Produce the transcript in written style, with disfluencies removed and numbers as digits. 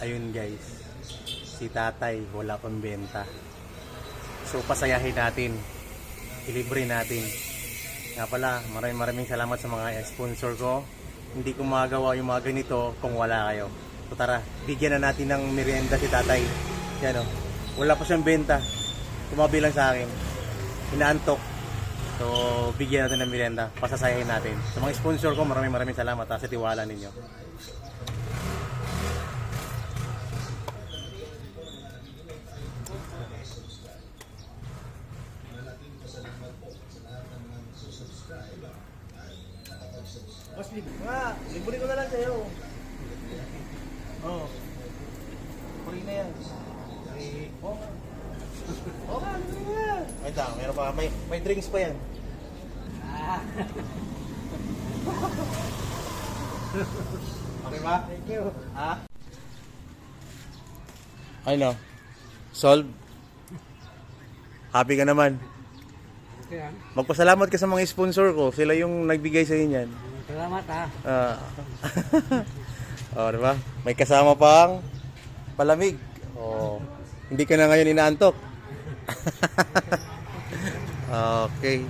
Ayun guys, si tatay wala pang benta. So pasayahin natin, ilibre natin. Nga pala, maraming salamat sa mga sponsor ko. Hindi ko magagawa yung mga ganito kung wala kayo. So tara, bigyan na natin ng merienda si tatay. Yan o, wala pa siyang benta. Tumabi lang sa akin, inaantok. So bigyan natin ng merienda, pasasayahin natin. Sa mga sponsor ko, maraming salamat sa tiwala ninyo. Mas libre ko na lang sa'yo. Oo. Free na yan. Okay, ano na yan? Wait lang, meron pa. May drinks pa yan. Okay ba? Thank you. Ha? Ano? Solve? Happy ka naman? Magpasalamat ka sa mga sponsor ko. Sila yung nagbigay sa inyo yan. Salamat ha. Oh, diba? May kasama pang palamig. Oh, hindi ka na ngayon inaantok. Okay.